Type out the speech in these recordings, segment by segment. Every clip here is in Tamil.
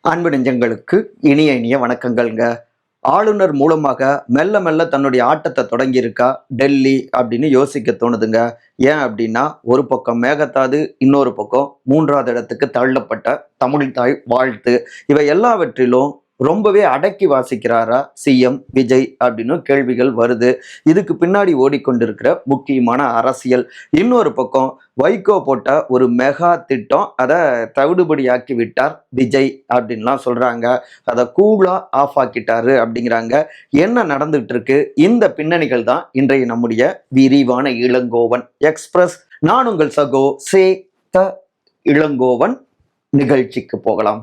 அன்பு நெஞ்சங்களுக்கு இனிய இனிய வணக்கங்கள்ங்க. ஆளுநர் மூலமாக மெல்ல மெல்ல தன்னுடைய ஆட்டத்தை தொடங்கியிருக்கா டெல்லி அப்படின்னு யோசிக்க தோணுதுங்க. ஏன் அப்படின்னா, ஒரு பக்கம் மேகதாது, இன்னொரு பக்கம் மூன்றாவது இடத்துக்கு தள்ளப்பட்ட தமிழ் தாய் வாழ்த்து. இவை எல்லாவற்றிலும் ரொம்பவே அடக்கி வாசிக்கிறாரா சிஎம் விஜய் அப்படின்னு கேள்விகள் வருது. இதுக்கு பின்னாடி ஓடிக்கொண்டிருக்கிற முக்கியமான அரசியல். இன்னொரு பக்கம் வைகோ போட்ட ஒரு மெகா திட்டம், அதை தவிடுபடியாக்கி விட்டார் விஜய் அப்படின்லாம் சொல்றாங்க. அதை கூலா ஆஃப் ஆக்கிட்டாரு அப்படிங்கிறாங்க. என்ன நடந்துட்டு இருக்கு? இந்த பின்னணிகள் தான் இன்றைய நம்முடைய விரிவான இளங்கோவன் எக்ஸ்பிரஸ். நான் உங்கள் சகோ சே த இளங்கோவன். நிகழ்ச்சிக்கு போகலாம்.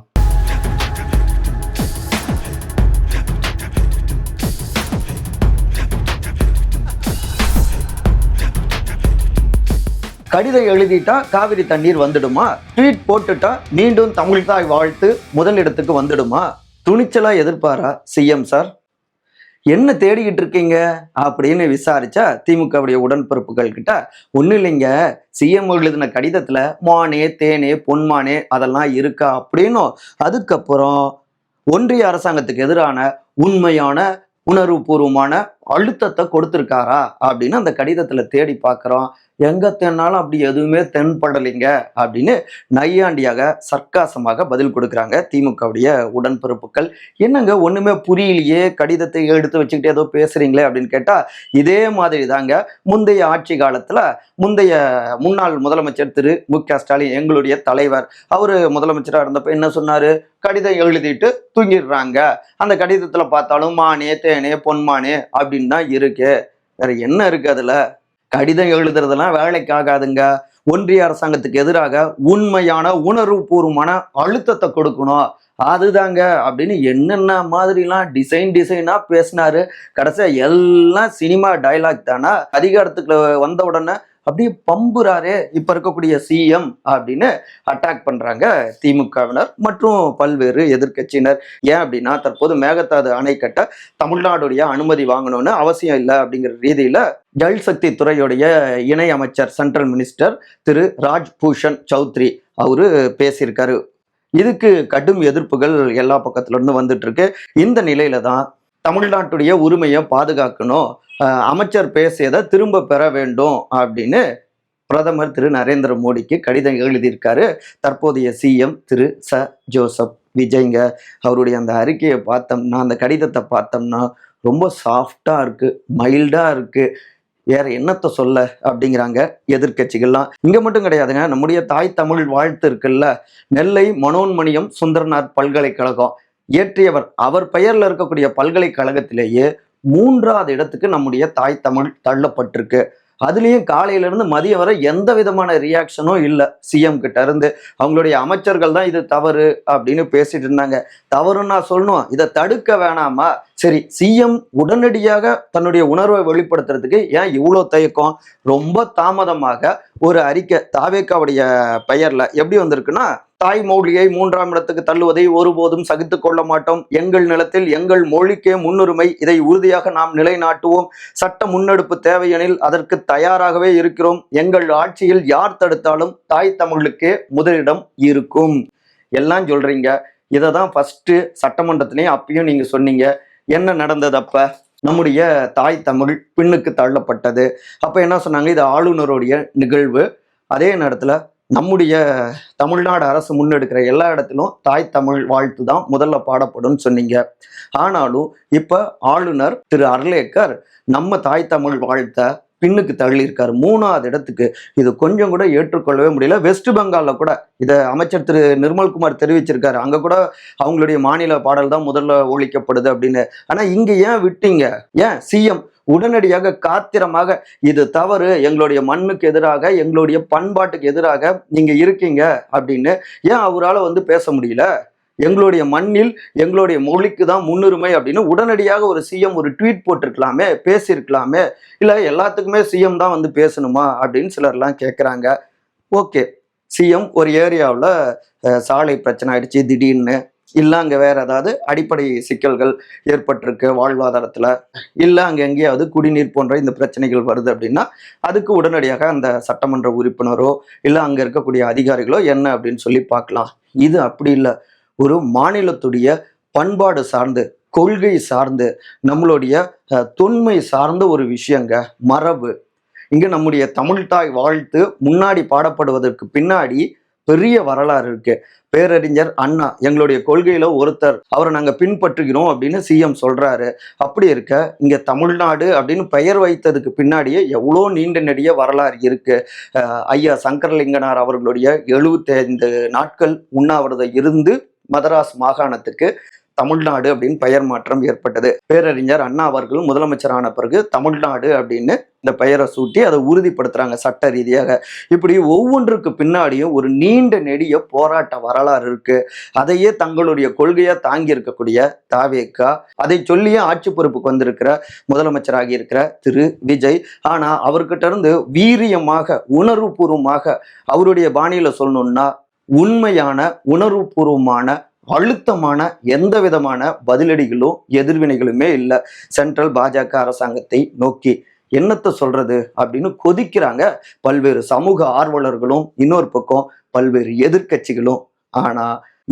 கடிதம் எழுதிட்டா காவிரி தண்ணீர் வந்துடுமா? ட்வீட் போட்டுட்டா மீண்டும் தமிழ்தாய் வாழ்த்து முதலிடத்துக்கு வந்துடுமா? துணிச்சலா எதிர்பாரா சிஎம் சார்? என்ன தேடிக்கிட்டு இருக்கீங்க அப்படின்னு விசாரிச்சா திமுகவுடைய உடன்பிறப்புகள் கிட்ட, ஒன்றும் இல்லைங்க, சிஎம் எழுதின கடிதத்துல மானே தேனே பொன்மானே அதெல்லாம் இருக்கா அப்படின்னும், அதுக்கப்புறம் ஒன்றிய அரசாங்கத்துக்கு எதிரான உண்மையான உணர்வுபூர்வமான அழுத்தத்தை கொடுத்திருக்காரா அப்படின்னு அந்த கடிதத்துல தேடி பார்க்கிறோம். எங்க தென்னாலும் அப்படி எதுவுமே தென்படலைங்க அப்படின்னு நையாண்டியாக சர்க்காசமாக பதில் கொடுக்குறாங்க திமுகவுடைய உடன்பிறப்புகள். என்னங்க ஒண்ணுமே புரியலையே, கடிதத்தை எடுத்து வச்சுக்கிட்டு ஏதோ பேசுறீங்களே அப்படின்னு கேட்டா, இதே மாதிரி தாங்க முந்தைய ஆட்சி காலத்துல முந்தைய முன்னாள் முதலமைச்சர் திரு மு.க.ஸ்டாலின் எங்களுடைய தலைவர், அவரு முதலமைச்சரா இருந்தப்ப என்ன சொன்னாரு? கடிதம் எழுதிட்டு தூங்கிடுறாங்க, அந்த கடிதத்துல பார்த்தாலும் மானே தேனே பொன்மானே அப்படின்னு தான் இருக்கு, வேற என்ன இருக்கு அதுல? கடிதம் எழுதுறதெல்லாம் வேலைக்கு ஆகாதுங்க. ஒன்றிய அரசாங்கத்துக்கு எதிராக உண்மையான உணர்வுபூர்வமான அழுத்தத்தை கொடுக்கணும், அதுதாங்க அப்படின்னு என்னென்ன மாதிரிலாம் டிசைனா பேசினாரு. கடைசியா எல்லாம் சினிமா டைலாக் தானா? அதிகாரத்துக்கு வந்த உடனே அப்படியே பம்புறாரே இப்ப இருக்கக்கூடிய சிஎம் அப்படின்னு அட்டாக் பண்றாங்க திமுகவினர் மற்றும் பல்வேறு எதிர்கட்சியினர். ஏன் அப்படின்னா, தற்போது மேகதாது அணை கட்ட தமிழ்நாடுடைய அனுமதி வாங்கணும்னு அவசியம் இல்லை அப்படிங்கிற ரீதியில ஜல் சக்தி துறையுடைய இணை அமைச்சர் சென்ட்ரல் மினிஸ்டர் திரு ராஜ்பூஷன் சௌத்ரி அவரு பேசியிருக்காரு. இதுக்கு கடும் எதிர்ப்புகள் எல்லா பக்கத்துல இருந்து வந்துட்டு இருக்கு. இந்த நிலையில தான் தமிழ்நாட்டுடைய உரிமையை பாதுகாக்கணும், அமைச்சர் பேசியதை திரும்ப பெற வேண்டும் அப்படின்னு பிரதமர் திரு நரேந்திர மோடிக்கு கடிதம் எழுதியிருக்காரு தற்போதைய சிஎம் திரு ஜோசப் விஜய்ங்க. அவருடைய அந்த அறிக்கையை பார்த்தோம்னா, அந்த கடிதத்தை பார்த்தோம்னா ரொம்ப சாஃப்டா இருக்கு, மைல்டா இருக்கு. வேற என்னத்தை சொல்ல அப்படிங்கிறாங்க எதிர்கட்சிகள்லாம். இங்க மட்டும் கிடையாதுங்க, நம்முடைய தாய் தமிழ் வாழ்த்து இருக்குல்ல, நெல்லை மனோன்மணியம் சுந்தரனார் பல்கலைக்கழகம் இயற்றியவர், அவர் பெயர்ல இருக்கக்கூடிய பல்கலைக்கழகத்திலேயே 3வது இடத்துக்கு நம்முடைய தாய் தமிழ் தள்ளப்பட்டிருக்கு. அதுலயும் காலையில இருந்து மதியம் வரை எந்த விதமான ரியாக்ஷனும் இல்லை சிஎம் கிட்ட இருந்து. அவங்களுடைய அமைச்சர்கள் தான் இது தவறு அப்படின்னு பேசிட்டு இருந்தாங்க. தவறுன்னு நான் சொல்லணும், இதை தடுக்க வேணாமா? சரி, சிஎம் உடனடியாக தன்னுடைய உணர்வை வெளிப்படுத்துறதுக்கு ஏன் இவ்வளோ தயக்கம்? ரொம்ப தாமதமாக ஒரு அறிக்கை தாவேக்காவுடைய பெயர்ல எப்படி வந்திருக்குன்னா, தாய் மொழியை 3ஆம் இடத்துக்கு தள்ளுவதை ஒருபோதும் சகித்துக் கொள்ள மாட்டோம், எங்கள் நிலத்தில் எங்கள் மொழிக்கே முன்னுரிமை, இதை உறுதியாக நாம் நிலைநாட்டுவோம், சட்ட முன்னெடுப்பு தேவையெனில் அதற்கு தயாராகவே இருக்கிறோம், எங்கள் ஆட்சியில் யார் தடுத்தாலும் தாய் தமிழுக்கே முதலிடம் இருக்கும் எல்லாம் சொல்றீங்க. இதை தான் ஃபர்ஸ்ட் சட்டமன்றத்திலையும் அப்பயும் நீங்க சொன்னீங்க. என்ன நடந்தது அப்ப? நம்முடைய தாய் தமிழ் பின்னுக்கு தள்ளப்பட்டது. அப்ப என்ன சொன்னாங்க? இது ஆளுநருடைய நிகழ்வு. அதே நேரத்துல நம்முடைய தமிழ்நாடு அரசு முன்னெடுக்கிற எல்லா இடத்திலும் தாய் தமிழ் வாழ்த்து தான் முதல்ல பாடப்படும் சொன்னீங்க. ஆனாலும் இப்ப ஆளுநர் திரு அர்லேக்கர் நம்ம தாய் தமிழ் வாழ்த்த பின்னுக்கு தள்ளியிருக்காரு 3வது இடத்துக்கு. இது கொஞ்சம் கூட ஏற்றுக்கொள்ளவே முடியல. வெஸ்ட் பெங்கால்ல கூட இதை அமைச்சர் திரு நிர்மல்குமார் தெரிவிச்சிருக்காரு, அங்க கூட அவங்களுடைய மாநில பாடல் தான் முதல்ல ஒழிக்கப்படுது அப்படின்னு. ஆனா இங்க ஏன் விட்டீங்க? ஏன் சிஎம் உடனடியாக காத்திரமாக இது தவறு, எங்களுடைய மண்ணுக்கு எதிராக எங்களுடைய பண்பாட்டுக்கு எதிராக நீங்க இருக்கீங்க அப்படின்னு ஏன் அவரால் பேச முடியல? எங்களுடைய மண்ணில் எங்களுடைய மொழிக்கு தான் முன்னுரிமை அப்படின்னு உடனடியாக ஒரு சிஎம் ஒரு ட்வீட் போட்டிருக்கலாமே, பேசியிருக்கலாமே. இல்லை எல்லாத்துக்குமே சிஎம் தான் பேசணுமா அப்படின்னு சிலர்லாம் கேட்குறாங்க. ஓகே, சிஎம் ஒரு ஏரியாவில் சாலை பிரச்சனை ஆயிடுச்சு திடீர்னு, இல்லை அங்கே வேற ஏதாவது அடிப்படை சிக்கல்கள் ஏற்பட்டிருக்கு வாழ்வாதாரத்தில், இல்லை அங்கே எங்கேயாவது குடிநீர் போன்ற இந்த பிரச்சனைகள் வருது அப்படின்னா அதுக்கு உடனடியாக அந்த சட்டமன்ற உறுப்பினரோ இல்லை அங்கே இருக்கக்கூடிய அதிகாரிகளோ என்ன அப்படின்னு சொல்லி பார்க்கலாம். இது அப்படி இல்லை. ஒரு மாநிலத்துடைய பண்பாடு சார்ந்து, கொள்கை சார்ந்து, நம்மளுடைய தொன்மை சார்ந்த ஒரு விஷயங்க மரபு. இங்க நம்முடைய தமிழ்தாய் வாழ்த்து முன்னாடி பாடப்படுவதற்கு பின்னாடி பெரிய வரலாறு இருக்கு. பேரறிஞர் அண்ணா எங்களுடைய கொள்கையில ஒருத்தர், அவரை நாங்க பின்பற்றுகிறோம் அப்படின்னு சிஎம் சொல்றாரு. அப்படி இருக்க இங்க தமிழ்நாடு அப்படின்னு பெயர் வைத்ததுக்கு பின்னாடியே எவ்வளோ நீண்ட நெடிய வரலாறு இருக்கு. ஐயா சங்கரலிங்கனார் அவர்களுடைய 75 நாட்கள் உண்ணாவிரதம் இருந்து மதராஸ் மாகாணத்துக்கு தமிழ்நாடு அப்படின்னு பெயர் மாற்றம் ஏற்பட்டது. பேரறிஞர் அண்ணா அவர்கள் முதலமைச்சரான பிறகு தமிழ்நாடு அப்படின்னு இந்த பெயரை சூட்டி அதை உறுதிப்படுத்துறாங்க சட்ட ரீதியாக. இப்படி ஒவ்வொன்றுக்கு பின்னாடியும் ஒரு நீண்ட நெடிய போராட்ட வரலாறு இருக்கு. அதையே தங்களுடைய கொள்கையா தாங்கி இருக்கக்கூடிய தாவேகா, அதை சொல்லியே ஆட்சி பொறுப்புக்கு வந்திருக்கிற முதலமைச்சராகி இருக்கிற திரு விஜய், ஆனா அவர்கிட்ட இருந்து வீரியமாக உணர்வுபூர்வமாக அவருடைய பாணியில சொல்லணும்னா உண்மையான உணர்வுபூர்வமான அழுத்தமான எந்த விதமான பதிலடிகளும் எதிர்வினைகளுமே இல்லை. சென்ட்ரல் பாஜக அரசாங்கத்தை நோக்கி என்னத்தை சொல்றது அப்படின்னு கொதிக்கிறாங்க பல்வேறு சமூக ஆர்வலர்களும், இன்னொரு பக்கம் பல்வேறு எதிர்கட்சிகளும். ஆனா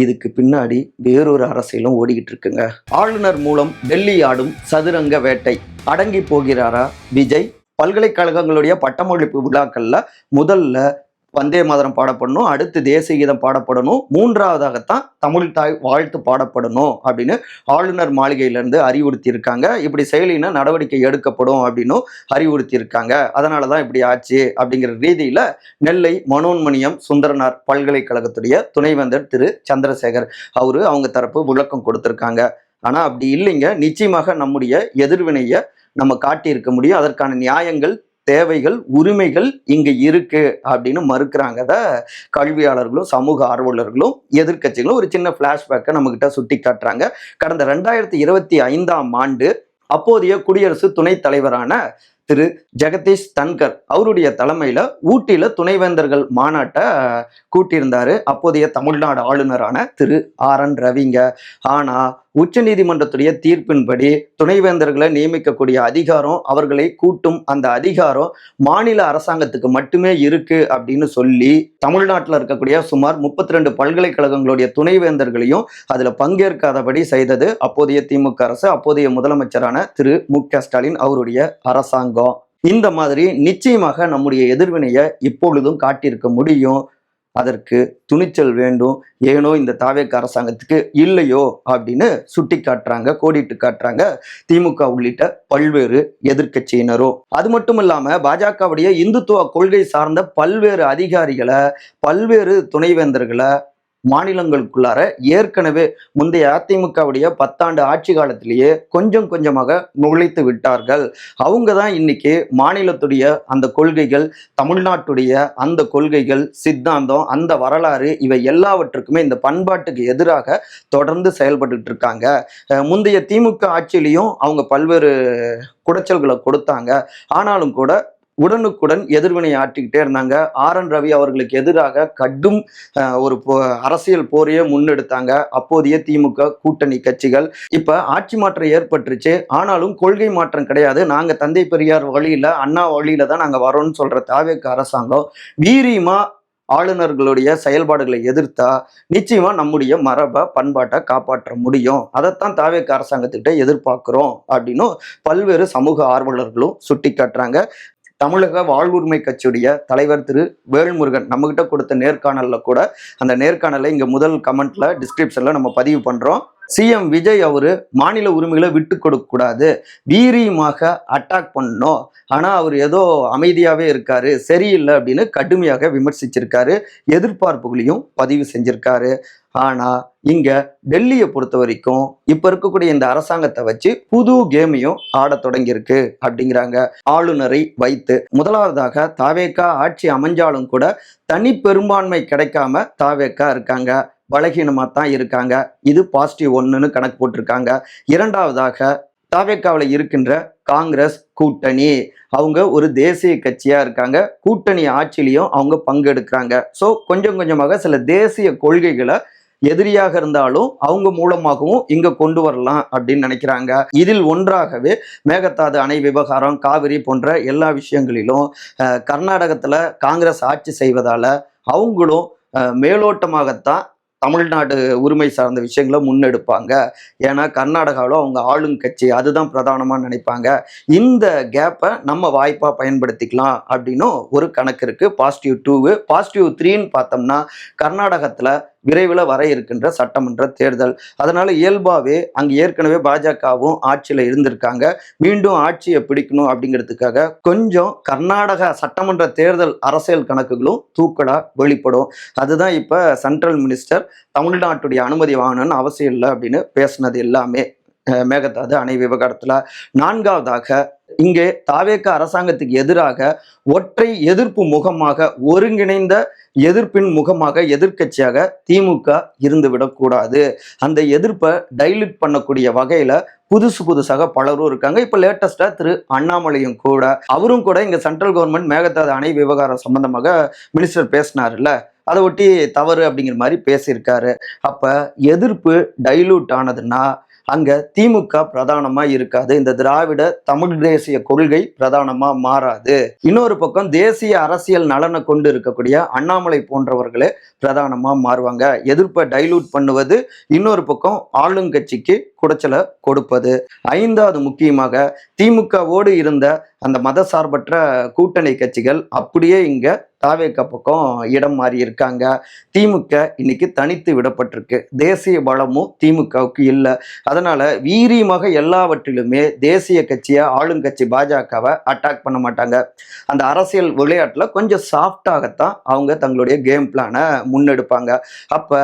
இதுக்கு பின்னாடி வேறொரு அரசியலும் ஓடிக்கிட்டு இருக்குங்க. ஆளுநர் மூலம் டெல்லி ஆடும் சதுரங்க வேட்டை. அடங்கி போகிறாரா விஜய்? பல்கலைக்கழகங்களுடைய பட்டமளிப்பு விழாக்கள்ல முதல்ல வந்தே மாதரம் பாடப்படணும், அடுத்து தேசிய கீதம் பாடப்படணும், மூன்றாவதாகத்தான் தமிழ் தாய் வாழ்த்து பாடப்படணும் அப்படின்னு ஆளுநர் மாளிகையிலிருந்து அறிவுறுத்தி இருக்காங்க. இப்படி செயலின நடவடிக்கை எடுக்கப்படும் அப்படின்னு அறிவுறுத்தி இருக்காங்க. அதனாலதான் இப்படி ஆச்சு அப்படிங்கிற ரீதியில நெல்லை மனோன்மணியம் சுந்தரனார் பல்கலைக்கழகத்துடைய துணைவேந்தர் திரு சந்திரசேகர் அவங்க தரப்பு விளக்கம் கொடுத்திருக்காங்க. ஆனா அப்படி இல்லைங்க, நிச்சயமாக நம்முடைய எதிர்வினையை நம்ம காட்டியிருக்க முடியும், அதற்கான நியாயங்கள், தேவைகள், உரிமைகள் இங்க இருக்கு அப்படின்னு மறுக்கிறாங்க கல்வியாளர்களும் சமூக ஆர்வலர்களும் எதிர்கட்சிகளும். ஒரு சின்ன பிளாஷ்பேக்கை நம்ம கிட்ட சுட்டி காட்டுறாங்க. கடந்த 2025 அப்போதைய குடியரசு துணைத் தலைவரான திரு ஜெகதீஷ் தன்கர் அவருடைய தலைமையில ஊட்டியில துணைவேந்தர்கள் மாநாட்டை கூட்டியிருந்தாரு அப்போதைய தமிழ்நாடு ஆளுநரான திரு RN ரவிங்க. ஆனா உச்ச நீதிமன்றத்துடைய தீர்ப்பின்படி துணைவேந்தர்களை நியமிக்கக்கூடிய அதிகாரம், அவர்களை கூட்டும் அந்த அதிகாரம் மாநில அரசாங்கத்துக்கு மட்டுமே இருக்கு அப்படின்னு சொல்லி தமிழ்நாட்டில் இருக்கக்கூடிய சுமார் 32 பல்கலைக்கழகங்களுடைய துணைவேந்தர்களையும் அதுல பங்கேற்காதபடி செய்தது அப்போதைய திமுக அரசு, அப்போதைய முதலமைச்சரான திரு மு.க. ஸ்டாலின் அவருடைய அரசாங்கம். இந்த மாதிரி நிச்சயமாக நம்முடைய எதிர்வினையை இப்பொழுதும் காட்டியிருக்க முடியும். அதற்கு துணிச்சல் வேண்டும். ஏனோ இந்த தாவேக அரசாங்கத்துக்கு இல்லையோ அப்படின்னு சுட்டி காட்டுறாங்க, கோடிட்டு காட்டுறாங்க திமுக உள்ளிட்ட பல்வேறு எதிர்கட்சியினரும். அது மட்டும் இல்லாம பாஜகவுடைய இந்துத்துவ கொள்கை சார்ந்த பல்வேறு அதிகாரிகளை, பல்வேறு துணைவேந்தர்களை மாநிலங்களுக்குள்ளார ஏற்கனவே முந்தைய அதிமுகவுடைய 10 ஆண்டு ஆட்சி காலத்திலேயே கொஞ்சம் கொஞ்சமாக நுழைத்து விட்டார்கள். அவங்க தான் இன்னைக்கு மாநிலத்துடைய அந்த கொள்கைகள், தமிழ்நாட்டுடைய அந்த கொள்கைகள், சித்தாந்தம், அந்த வரலாறு, இவை எல்லாவற்றுக்குமே இந்த பண்பாட்டுக்கு எதிராக தொடர்ந்து செயல்பட்டு இருக்காங்க. முந்தைய திமுக ஆட்சியிலையும் அவங்க பல்வேறு குடைச்சல்களை கொடுத்தாங்க. ஆனாலும் கூட உடனுக்குடன் எதிர்வினை ஆற்றிக்கிட்டே இருந்தாங்க. RN ரவி அவர்களுக்கு எதிராக கடும் ஒரு அரசியல் போரையே முன்னெடுத்தாங்க அப்போதைய திமுக கூட்டணி கட்சிகள். இப்ப ஆட்சி மாற்றம் ஏற்பட்டுருச்சு, ஆனாலும் கொள்கை மாற்றம் கிடையாது. நாங்க தந்தை பெரியார் வழியில, அண்ணா வழியில தான் நாங்க வரோம்னு சொல்ற தாவேக அரசாங்கம் வீரியமா ஆளுநர்களுடைய செயல்பாடுகளை எதிர்த்தா நிச்சயமா நம்முடைய மரபை, பண்பாட்டை காப்பாற்ற முடியும். அதைத்தான் தாவேக அரசாங்கத்திட்ட எதிர்பார்க்கிறோம் அப்படின்னு பல்வேறு சமூக ஆர்வலர்களும் சுட்டி காட்டுறாங்க. தமிழக வாழ்வுரிமை கட்சியுடைய தலைவர் திரு வேல்முருகன் நம்மகிட்ட கொடுத்த நேர்காணல்ல கூட, அந்த நேர்காணலை இங்க முதல் கமெண்ட்ல டிஸ்கிரிப்ஷன்ல நம்ம பதிவு பண்றோம். சிஎம் விஜய் மாநில உரிமைகளை விட்டு கொடுக்க கூடாது, வீரியமாக அட்டாக் பண்ணணும், ஆனா அவர் ஏதோ அமைதியாவே இருக்காரு, சரியில்லை அப்படின்னு கடுமையாக விமர்சிச்சிருக்காரு, எதிர்பார்ப்புகளையும் பதிவு செஞ்சிருக்காரு. ஆனா இங்க டெல்லியை பொறுத்த வரைக்கும் இப்ப இருக்கக்கூடிய இந்த அரசாங்கத்தை வச்சு புது கேமையும் ஆட தொடங்கியிருக்கு அப்படிங்கிறாங்க. ஆளுநரை வைத்து முதலாவதாக தாவேகா ஆட்சி அமைஞ்சாலும் கூட தனி பெரும்பான்மை கிடைக்காம தாவேகா இருக்காங்க, பலகீனமா தான் இருக்காங்க. இது பாசிட்டிவ் 1ன்னு கணக்கு போட்டிருக்காங்க. இரண்டாவதாக தாவேகாவில் இருக்கின்ற காங்கிரஸ் கூட்டணி, அவங்க ஒரு தேசிய கட்சியா இருக்காங்க, கூட்டணி ஆட்சியிலையும் அவங்க பங்கெடுக்கிறாங்க. ஸோ கொஞ்சம் கொஞ்சமாக சில தேசிய கொள்கைகளை எதிரியாக இருந்தாலும் அவங்க மூலமாகவும் இங்க கொண்டு வரலாம் அப்படின்னு நினைக்கிறாங்க. இதில் ஒன்றாகவே மேகதாது அணை விவகாரம், காவிரி போன்ற எல்லா விஷயங்களிலும் கர்நாடகத்துல காங்கிரஸ் ஆட்சி செய்வதால அவங்களும் மேலோட்டமாகத்தான் தமிழ்நாடு உரிமை சார்ந்த விஷயங்களை முன்னெடுப்பாங்க. ஏன்னா கர்நாடகாவில் அவங்க ஆளுங்கட்சி அதுதான் பிரதானமாக நினைப்பாங்க. இந்த கேப்பை நம்ம வாய்ப்பாக பயன்படுத்திக்கலாம் அப்படின்னு ஒரு கணக்கு இருக்கு. பாசிட்டிவ் 2 பாசிட்டிவ் 3ன்னு பார்த்தோம்னா கர்நாடகத்தில் விரைவில் வர இருக்கின்ற சட்டமன்ற தேர்தல். அதனால இயல்பாகவே அங்கே ஏற்கனவே பாஜகவும் ஆட்சியில் இருந்திருக்காங்க. மீண்டும் ஆட்சியை பிடிக்கணும் அப்படிங்கிறதுக்காக கொஞ்சம் கர்நாடக சட்டமன்ற தேர்தல் அரசியல் கணக்குகளும் தூக்கலா வெளிப்படும். அதுதான் இப்போ சென்ட்ரல் மினிஸ்டர் தமிழ்நாட்டுடைய அனுமதி வாங்கணும்னு அவசியம் இல்லை அப்படின்னு பேசினது எல்லாமே மேகதாது அணை விவகாரத்துல. 4வதாக இங்கே தாவேக அரசாங்கத்துக்கு எதிராக ஒற்றை எதிர்ப்பு முகமாக ஒருங்கிணைந்த எதிர்ப்பின் முகமாக எதிர்க்கட்சியாக திமுக இருந்துவிடக்கூடாது. அந்த எதிர்ப்பை டைல்யூட் பண்ணக்கூடிய வகையில புதுசாக பலரும் இருக்காங்க. இப்ப லேட்டஸ்டா திரு அண்ணாமலையும் கூட அவரும் கூட இங்க சென்ட்ரல் கவர்மெண்ட் மேகதாது அணை விவகாரம் சம்பந்தமாக மினிஸ்டர் பேசினார்ல, அதை ஒட்டி தவறு அப்படிங்கிற மாதிரி பேசியிருக்காரு. அப்ப எதிர்ப்பு டைல்யூட் ஆனதுன்னா அங்க திமுக பிரதானமா இருக்காது. இந்த திராவிட தமிழ் தேசிய கொள்கை பிரதானமா மாறாது. இன்னொரு பக்கம் தேசிய அரசியல் நலனை கொண்டு இருக்கக்கூடிய அண்ணாமலை போன்றவர்களே பிரதானமா மாறுவாங்க. எதிர்ப்பை டைல்யூட் பண்ணுவது, இன்னொரு பக்கம் ஆளுங்கட்சிக்கு குடைச்சலை கொடுப்பது. 5வது முக்கியமாக திமுகவோடு இருந்த அந்த மதசார்பற்ற கூட்டணி கட்சிகள் அப்படியே இங்க தாவேக பக்கம் இடம் மாறி இருக்காங்க. திமுக இன்னைக்கு தனித்து விடப்பட்டிருக்கு. தேசிய பலமும் திமுகவுக்கு இல்லை. அதனால வீரியமாக எல்லாவற்றிலுமே தேசிய கட்சியை ஆளுங்கட்சி பாஜகவை அட்டாக் பண்ண மாட்டாங்க. அந்த அரசியல் விளையாட்டுல கொஞ்சம் சாஃப்டாகத்தான் அவங்க தங்களுடைய கேம் பிளானை முன்னெடுப்பாங்க. அப்ப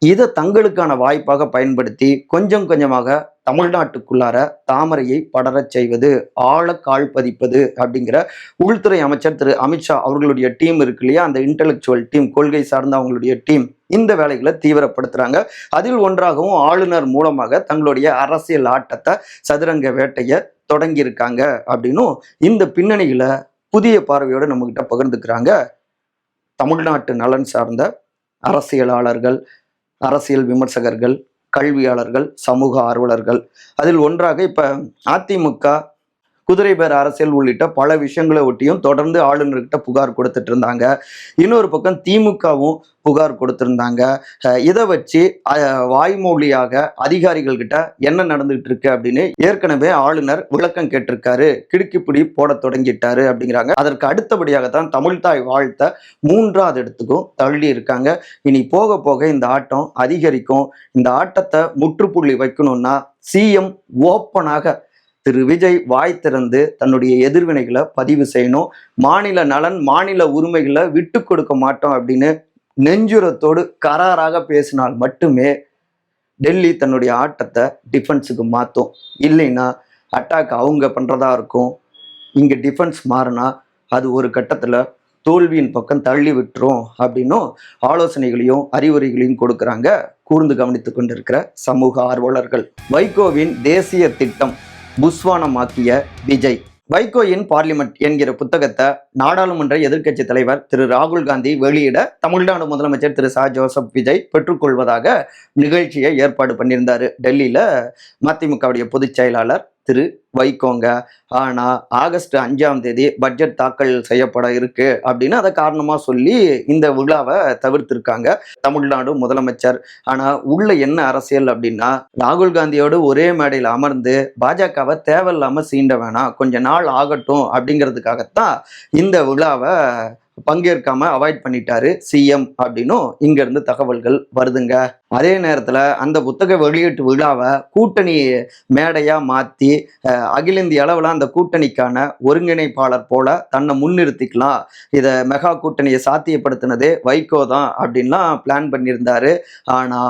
இதை தங்களுக்கான வாய்ப்பாக பயன்படுத்தி கொஞ்சம் கொஞ்சமாக தமிழ்நாட்டுக்குள்ளார தாமரையை படரச் செய்வது, ஆழ கால் பதிப்பது அப்படிங்கிற உள்துறை அமைச்சர் திரு அமித்ஷா அவர்களுடைய டீம் இருக்கு இல்லையா, அந்த இன்டெலெக்சுவல் டீம், கொள்கை சார்ந்த அவங்களுடைய டீம் இந்த வேலைகளை தீவிரப்படுத்துறாங்க. அதில் ஒன்றாகவும் ஆளுநர் மூலமாக தங்களுடைய அரசியல் ஆட்டத்தை, சதுரங்க வேட்டையை தொடங்கியிருக்காங்க அப்படின்னும் இந்த பின்னணியில புதிய பார்வையோடு நம்ம கிட்ட பகிர்ந்துக்கிறாங்க தமிழ்நாட்டு நலன் சார்ந்த அரசியலாளர்கள், அரசியல் விமர்சகர்கள், கல்வியாளர்கள், சமூக ஆர்வலர்கள். அதில் ஒன்றாக இப்ப அதிமுக குதிரை பேர அரசியல் உள்ளிட்ட பல விஷயங்களை ஒட்டியும் தொடர்ந்து ஆளுநர்கிட்ட புகார் கொடுத்துட்டு இருந்தாங்க. இன்னொரு பக்கம் திமுகவும் புகார் கொடுத்திருந்தாங்க. இதை வச்சு வாய்மொழியாக அதிகாரிகள் கிட்ட என்ன நடந்துகிட்டு இருக்கு அப்படின்னு ஏற்கனவே ஆளுநர் விளக்கம் கேட்டிருக்காரு, கிடுக்கிப்பிடி போட தொடங்கிட்டாரு அப்படிங்கிறாங்க. அதற்கு அடுத்தபடியாகத்தான் தமிழ்தாய் வாழ்த்த 3வது இடத்துக்கும் தள்ளி இருக்காங்க. இனி போக போக இந்த ஆட்டம் அதிகரிக்கும். இந்த ஆட்டத்தை முற்றுப்புள்ளி வைக்கணும்னா சிஎம் ஓப்பனாக திரு விஜய் வாய் திறந்து தன்னுடைய எதிர்வினைகளை பதிவு செய்யணும். மாநில நலன், மாநில உரிமைகளை விட்டு கொடுக்க மாட்டோம் அப்படின்னு நெஞ்சுரத்தோடு கராராக பேசினால் மட்டுமே டெல்லி தன்னுடைய ஆட்டத்தை டிஃபென்ஸுக்கு மாற்றும். இல்லைன்னா அட்டாக் அவங்க பண்ணுறதா இருக்கும். இங்கே டிஃபென்ஸ் மாறினா அது ஒரு கட்டத்தில் தோல்வியின் பக்கம் தள்ளி விட்டுரும் அப்படின்னும் ஆலோசனைகளையும் அறிவுரைகளையும் கொடுக்குறாங்க கூர்ந்து கவனித்து கொண்டிருக்கிற சமூக ஆர்வலர்கள். வைகோவின் தேசிய திட்டம் புஸ்வானமாக்கிய விஜய். வைகோ இன் பார்லிமெண்ட் என்கிற புத்தகத்தை நாடாளுமன்ற எதிர்க்கட்சி தலைவர் திரு ராகுல் காந்தி வெளியிட தமிழ்நாடு முதலமைச்சர் திரு ச ஜோசப் விஜய் பெற்றுக்கொள்வதாக நிகழ்ச்சியை ஏற்பாடு பண்ணியிருந்தாரு டெல்லியில மதிமுகவுடைய பொதுச் செயலாளர் திரு வைகோங்க. ஆனா ஆகஸ்ட் 5ஆம் தேதி பட்ஜெட் தாக்கல் செய்யப்பட இருக்கு அப்படின்னு அதை காரணமா சொல்லி இந்த விழாவை தவிர்த்திருக்காங்க தமிழ்நாடு முதலமைச்சர். ஆனா உள்ள என்ன அரசியல் அப்படின்னா, ராகுல் காந்தியோடு ஒரே மேடையில் அமர்ந்து பாஜகவை தேவையில்லாம சீண்ட வேணாம், கொஞ்ச நாள் ஆகட்டும் அப்படிங்கிறதுக்காகத்தான் இந்த விழாவை பங்கேற்காம அவாய்ட் பண்ணிட்டாரு சிஎம் அப்படின்னும் இங்க இருந்து தகவல்கள் வருதுங்க. அதே நேரத்துல அந்த புத்தக வெளியீட்டு விழாவை கூட்டணி மேடையா மாத்தி அகில இந்திய அளவுல அந்த கூட்டணிக்கான ஒருங்கிணைப்பாளர் போல தன்னை முன்னிறுத்திக்கலாம், இதை மெகா கூட்டணியை சாத்தியப்படுத்தினதே வைகோ தான் அப்படின்லாம் பிளான் பண்ணியிருந்தாரு. ஆனா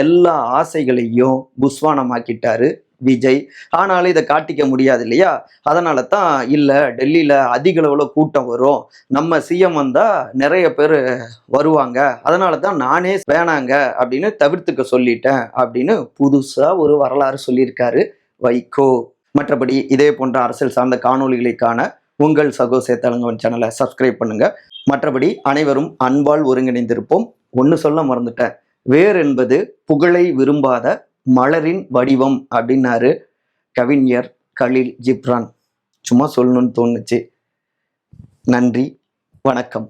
எல்லா ஆசைகளையும் புஸ்வானமாக்கிட்டாரு விஜய். ஆனாலும் இதை காட்டிக்க முடியாது இல்லையா, அதனால தான் இல்லை டெல்லியில அதிக அளவுல கூட்டம் வரும், நம்ம சிஎம் வந்தா நிறைய பேர் வருவாங்க, அதனால தான் நானே வேணாங்க அப்படின்னு தவிர்த்துக்க சொல்லிட்டேன் அப்படின்னு புதுசா ஒரு வரலாறு சொல்லியிருக்காரு வைகோ. மற்றபடி இதே போன்ற அரசியல் சார்ந்த காணொலிகளுக்கான உங்கள் சகோ சேத்தலங்கவன் சேனலை சப்ஸ்கிரைப் பண்ணுங்க. மற்றபடி அனைவரும் அன்பால் ஒருங்கிணைந்திருப்போம். ஒன்று சொல்ல மறந்துட்டேன், வேர் என்பது புகழை விரும்பாத மலரின் வடிவம் அப்படின்னாரு கவிஞர் கலீல் ஜிப்ரான். சும்மா சொல்லணும்னு தோணுச்சு. நன்றி, வணக்கம்.